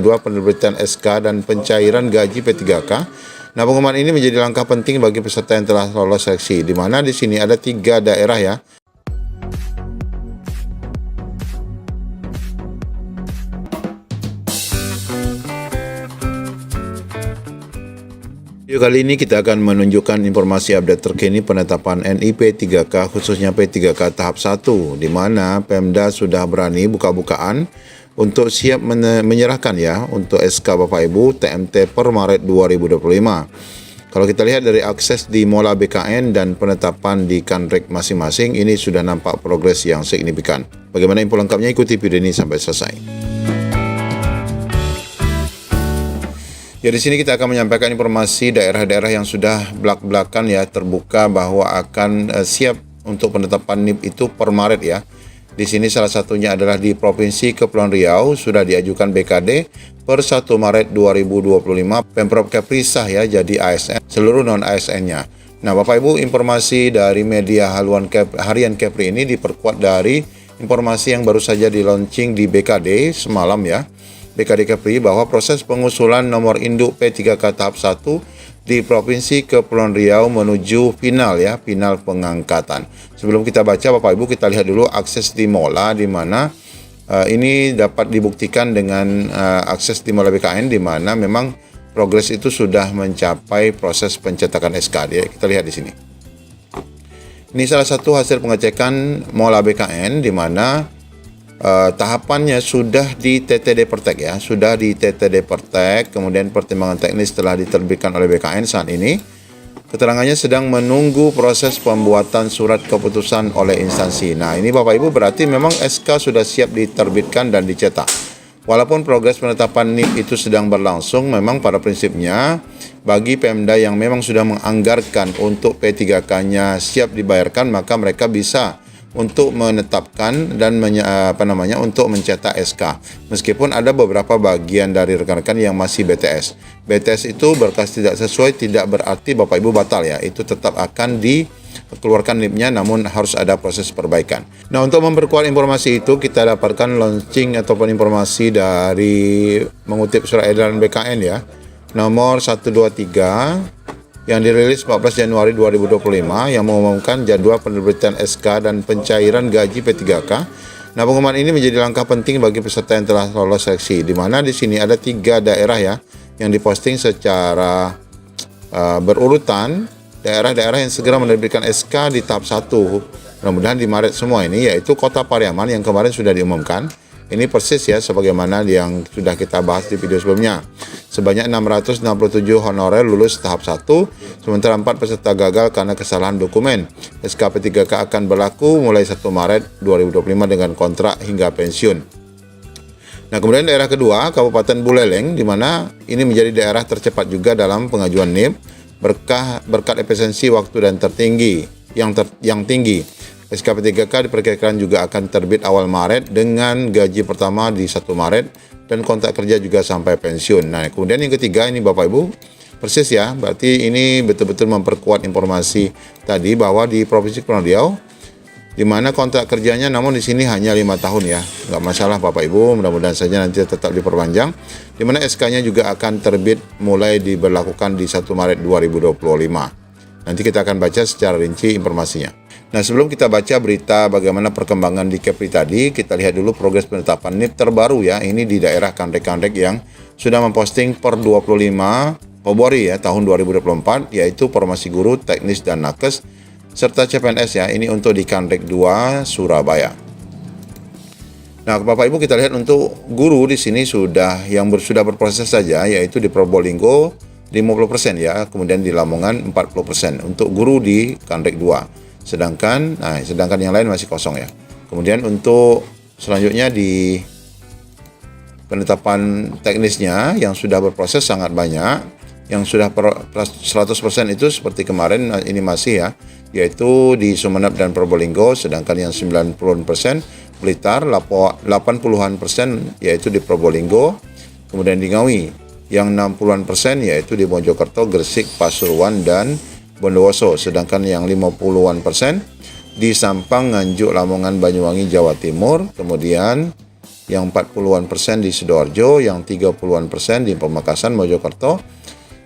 Dua, penerbitan SK dan pencairan gaji P3K. Nah, pengumuman ini menjadi langkah penting bagi peserta yang telah lolos seleksi, di mana di sini ada 3 daerah ya. Video kali ini kita akan menunjukkan informasi update terkini penetapan NIP 3K khususnya P3K tahap 1, di mana Pemda sudah berani buka-bukaan untuk siap menyerahkan ya untuk SK Bapak Ibu TMT per Maret 2025. Kalau kita lihat dari akses di Mola BKN dan penetapan di Kanrek masing-masing, ini sudah nampak progres yang signifikan. Bagaimana info lengkapnya, ikuti video ini sampai selesai. Ya, di sini kita akan menyampaikan informasi daerah-daerah yang sudah belak-belakan ya terbuka bahwa akan siap untuk penetapan NIP itu per Maret ya. Di sini salah satunya adalah di Provinsi Kepulauan Riau sudah diajukan BKD per 1 Maret 2025. Pemprov Kepri sah ya jadi ASN seluruh non-ASN-nya. Nah, Bapak Ibu, informasi dari media harian Kepri ini diperkuat dari informasi yang baru saja di launching di BKD semalam ya. BKD Kepri bahwa proses pengusulan nomor induk P3K tahap 1 di Provinsi Kepulauan Riau menuju final ya, final pengangkatan. Sebelum kita baca Bapak Ibu, kita lihat dulu akses di Mola, di mana ini dapat dibuktikan dengan akses di Mola BKN, di mana memang progres itu sudah mencapai proses pencetakan SK. Kita lihat di sini. Ini salah satu hasil pengecekan Mola BKN, di mana tahapannya sudah di TTD Pertek ya, sudah di TTD Pertek, kemudian pertimbangan teknis telah diterbitkan oleh BKN saat ini. Keterangannya sedang menunggu proses pembuatan surat keputusan oleh instansi. Nah, ini Bapak Ibu berarti memang SK sudah siap diterbitkan dan dicetak. Walaupun progres penetapan NIP itu sedang berlangsung, memang pada prinsipnya bagi Pemda yang memang sudah menganggarkan untuk P3K-nya siap dibayarkan, maka mereka bisa untuk menetapkan dan untuk mencetak SK. Meskipun ada beberapa bagian dari rekan-rekan yang masih BTS. BTS itu berkas tidak sesuai tidak berarti Bapak Ibu batal ya. Itu tetap akan dikeluarkan NIP-nya, namun harus ada proses perbaikan. Nah, untuk memperkuat informasi itu kita dapatkan launching ataupun informasi dari mengutip surat edaran BKN ya. Nomor 123 yang dirilis 14 Januari 2025 yang mengumumkan jadwal penerbitan SK dan pencairan gaji P3K. Nah, pengumuman ini menjadi langkah penting bagi peserta yang telah lolos seleksi, di mana di sini ada 3 daerah ya yang diposting secara berurutan, daerah-daerah yang segera menerbitkan SK di tahap 1. Mudah-mudahan di Maret semua ini, yaitu Kota Pariaman yang kemarin sudah diumumkan. Ini persis ya sebagaimana yang sudah kita bahas di video sebelumnya. Sebanyak 667 honorer lulus tahap 1, sementara 4 peserta gagal karena kesalahan dokumen. SK P3K akan berlaku mulai 1 Maret 2025 dengan kontrak hingga pensiun. Nah, kemudian daerah kedua, Kabupaten Buleleng, di mana ini menjadi daerah tercepat juga dalam pengajuan NIP berkat efisiensi waktu dan yang tinggi. SK P3K diperkirakan juga akan terbit awal Maret dengan gaji pertama di 1 Maret dan kontrak kerja juga sampai pensiun. Nah, kemudian yang ketiga ini Bapak Ibu, persis ya, berarti ini betul-betul memperkuat informasi tadi bahwa di Provinsi Kepulauan Riau, di mana kontrak kerjanya namun di sini hanya 5 tahun ya. Nggak masalah Bapak Ibu, mudah-mudahan saja nanti tetap diperpanjang, di mana SK-nya juga akan terbit mulai diberlakukan di 1 Maret 2025. Nanti kita akan baca secara rinci informasinya. Nah, sebelum kita baca berita bagaimana perkembangan di Kepri tadi, kita lihat dulu progres penetapan NIP terbaru ya. Ini di daerah Kanrek-Kanrek yang sudah memposting per 25 Februari ya tahun 2024, yaitu Formasi Guru, Teknis dan Nakes serta CPNS ya. Ini untuk di Kanrek 2 Surabaya. Nah, Bapak Ibu, kita lihat untuk guru di sini sudah berproses saja, yaitu di Probolinggo 50% ya, kemudian di Lamongan 40% untuk guru di Kanrek 2. Sedangkan yang lain masih kosong ya. Kemudian untuk selanjutnya di penetapan teknisnya yang sudah berproses sangat banyak. Yang sudah 100% itu seperti kemarin ini masih ya, yaitu di Sumeneb dan Probolinggo, sedangkan yang 90% Blitar, 80-an% yaitu di Probolinggo, kemudian di Ngawi yang 60-an% yaitu di Mojokerto, Gresik, Pasuruan dan Bondowoso, sedangkan yang 50-an% di Sampang, Nganjuk, Lamongan, Banyuwangi, Jawa Timur, kemudian yang 40-an% di Sidoarjo, yang 30-an% di Pamekasan, Mojokerto,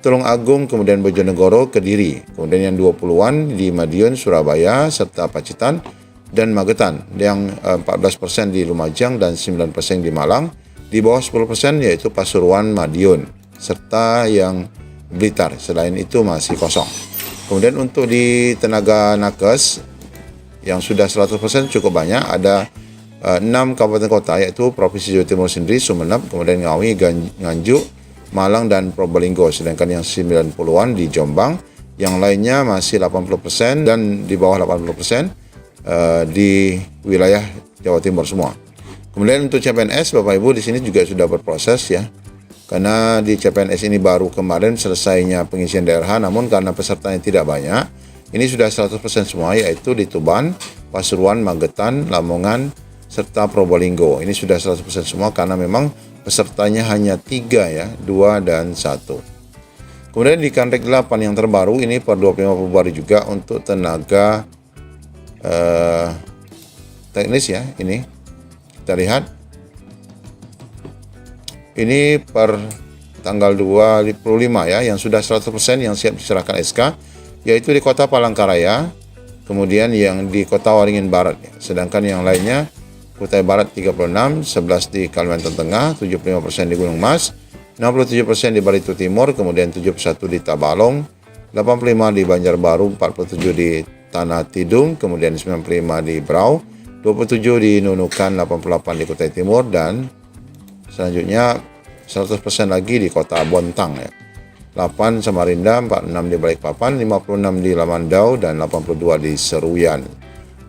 Tulung Agung, kemudian Bojonegoro, Kediri, kemudian yang 20-an di Madiun, Surabaya, serta Pacitan dan Magetan, yang 14% di Lumajang dan 9% di Malang, di bawah 10% yaitu Pasuruan, Madiun, serta yang Blitar. Selain itu masih kosong. Kemudian untuk di tenaga nakes yang sudah 100% cukup banyak, ada 6 kabupaten kota yaitu Provinsi Jawa Timur sendiri, Sumeneb, kemudian Ngawi, Nganjuk, Malang dan Probolinggo, sedangkan yang 90-an di Jombang, yang lainnya masih 80% dan di bawah 80% di wilayah Jawa Timur semua. Kemudian untuk CPNS, Bapak Ibu, di sini juga sudah berproses ya. Karena di CPNS ini baru kemarin selesainya pengisian daerah, namun karena pesertanya tidak banyak, ini sudah 100% semua, yaitu di Tuban, Pasuruan, Magetan, Lamongan, serta Probolinggo. Ini sudah 100% semua karena memang pesertanya hanya 3 ya, 2 dan 1. Kemudian di Kanrek 8 yang terbaru ini per 25 Februari juga untuk tenaga teknis ya. Ini kita lihat, ini per tanggal 25 ya, yang sudah 100% yang siap diserahkan SK, yaitu di Kota Palangkaraya, kemudian yang di Kota Waringin Barat ya. Sedangkan yang lainnya Kutai Barat 36, 11 di Kalimantan Tengah, 75% di Gunung Mas, 67% di Barito Timur, kemudian 71 di Tabalong, 85 di Banjarbaru, 47 di Tanah Tidung, kemudian 95 di Brau, 27 di Nunukan, 88 di Kutai Timur, dan selanjutnya 100% lagi di Kota Bontang ya. 8 Samarinda, 46 di Balikpapan, 56 di Lamandau, dan 82 di Seruyan,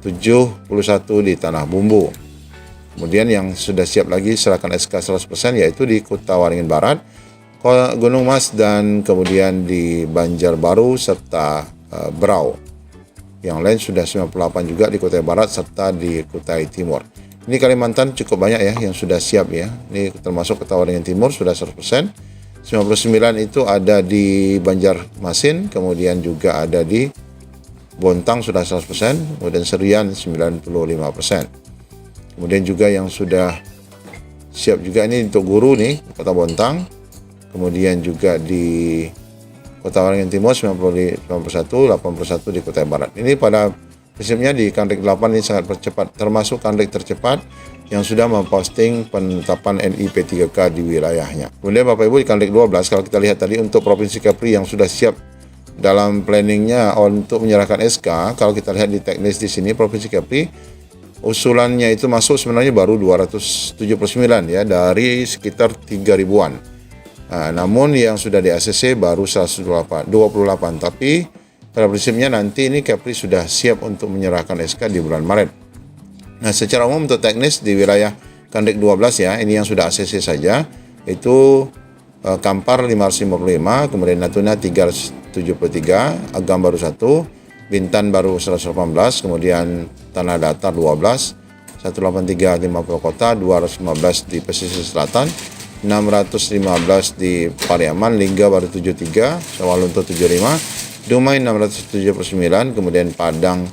71 di Tanah Bumbu. Kemudian yang sudah siap lagi serahkan SK 100% yaitu di Kuta Waringin Barat, Gunung Mas, dan kemudian di Banjarbaru serta Brau. Yang lain sudah 98 juga di Kutai Barat serta di Kutai Timur. Ini Kalimantan cukup banyak ya yang sudah siap ya. Ini termasuk Kota Waringin Timur sudah 100%. 99 itu ada di Banjarmasin, kemudian juga ada di Bontang sudah 100%, kemudian Serian 95%. Kemudian juga yang sudah siap juga ini untuk guru nih, Kota Bontang. Kemudian juga di Kota Waringin Timur 91, 81 di Kutai Barat. Ini pada prinsipnya di Kanrek 8 ini sangat percepat, termasuk Kanrek tercepat yang sudah memposting penetapan NIP 3K di wilayahnya. Kemudian Bapak Ibu di Kanrek 12, kalau kita lihat tadi untuk Provinsi Kepri yang sudah siap dalam planningnya untuk menyerahkan SK, kalau kita lihat di teknis di sini Provinsi Kepri usulannya itu masuk sebenarnya baru 279 ya dari sekitar 3.000-an. Nah, namun yang sudah di ACC baru 128, tapi pada prinsipnya nanti ini Kepri sudah siap untuk menyerahkan SK di bulan Maret. Nah, secara umum untuk teknis di wilayah Kanrek 12 ya, ini yang sudah ACC saja, itu Kampar 555, kemudian Natuna 373, Agam baru 1, Bintan baru 118, kemudian Tanah Datar 12, 183 50 kota, 215 di pesisir selatan, 615 di Pariaman, Lingga baru 73, Sawalunto 75, Dumai 679, kemudian Padang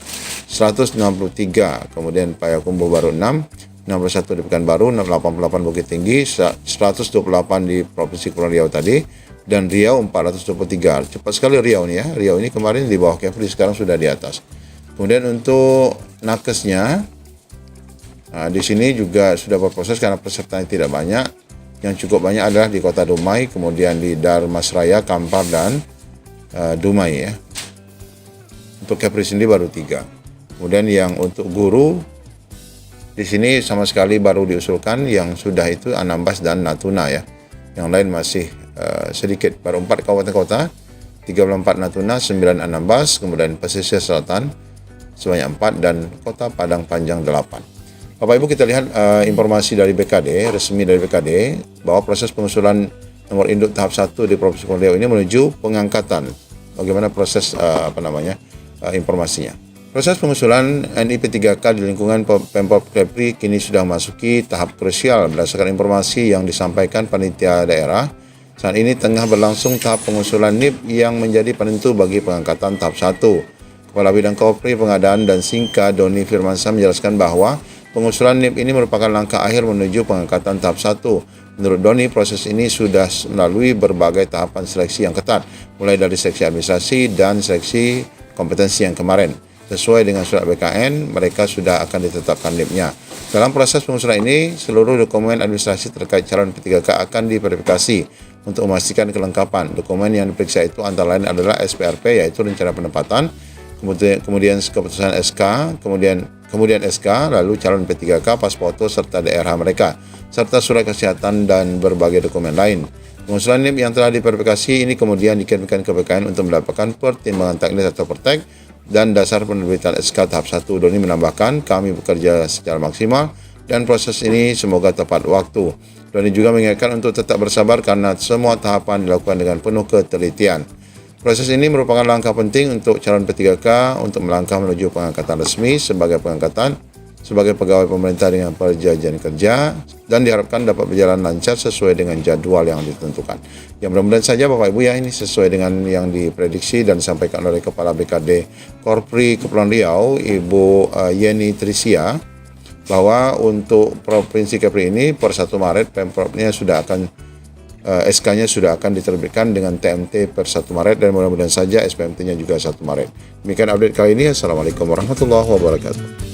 163, kemudian Payakumbuh baru 6, 61 di Pekanbaru, 88 Bukit Tinggi, 128 di Provinsi Kepulauan Riau tadi, dan Riau 423. Cepat sekali Riau ini ya. Riau ini kemarin di bawah Kepri, sekarang sudah di atas. Kemudian untuk nakesnya, nah, di sini juga sudah berproses karena pesertanya tidak banyak. Yang cukup banyak adalah di Kota Dumai, kemudian di Darmasraya, Kampar, dan Dumai ya. Untuk Kepri sendiri baru 3. Kemudian yang untuk guru di sini sama sekali baru diusulkan, yang sudah itu Anambas dan Natuna ya. Yang lain masih sedikit, baru 4 kabupaten kota, 34 Natuna, 9 Anambas, kemudian pesisir selatan sebanyak 4, dan Kota Padang Panjang 8. Bapak Ibu, kita lihat informasi dari BKD, resmi dari BKD, bahwa proses pengusulan nomor induk tahap 1 di Provinsi Kepulauan Riau ini menuju pengangkatan. Bagaimana proses informasinya? Proses pengusulan NIP 3K di lingkungan Pemprov Kepri kini sudah memasuki tahap krusial berdasarkan informasi yang disampaikan panitia daerah. Saat ini tengah berlangsung tahap pengusulan NIP yang menjadi penentu bagi pengangkatan tahap 1. Kepala Bidang Kopri Pengadaan dan Singka Doni Firmansyah menjelaskan bahwa Pengusulan NIP ini merupakan langkah akhir menuju pengangkatan tahap 1. Menurut Doni, proses ini sudah melalui berbagai tahapan seleksi yang ketat, mulai dari seleksi administrasi dan seleksi kompetensi yang kemarin. Sesuai dengan surat BKN, mereka sudah akan ditetapkan NIP-nya. Dalam proses pengusulan ini, seluruh dokumen administrasi terkait calon P3K akan diverifikasi untuk memastikan kelengkapan. Dokumen yang diperiksa itu antara lain adalah SPRP, yaitu rencana penempatan, kemudian keputusan SK, kemudian SK, lalu calon P3K, pas foto serta daerah mereka, serta surat kesehatan dan berbagai dokumen lain. Pengusulan NIP yang telah diverifikasi ini kemudian dikirimkan ke BKN untuk mendapatkan pertimbangan teknis atau pertek dan dasar penerbitan SK tahap 1. Doni menambahkan, kami bekerja secara maksimal dan proses ini semoga tepat waktu. Doni juga mengingatkan untuk tetap bersabar karena semua tahapan dilakukan dengan penuh ketelitian. Proses ini merupakan langkah penting untuk calon P3K untuk melangkah menuju pengangkatan resmi sebagai pegawai pemerintah dengan perjanjian kerja dan diharapkan dapat berjalan lancar sesuai dengan jadwal yang ditentukan. Ya, mudah-mudahan saja Bapak Ibu ya ini sesuai dengan yang diprediksi dan disampaikan oleh Kepala BKD Korpri Kepulauan Riau, Ibu Yeni Trisia, bahwa untuk Provinsi Kepri ini per 1 Maret Pemprov-nya sudah akan SK-nya sudah akan diterbitkan dengan TMT per 1 Maret dan mudah-mudahan saja SPMT-nya juga 1 Maret. Demikian update kali ini. Assalamualaikum warahmatullahi wabarakatuh.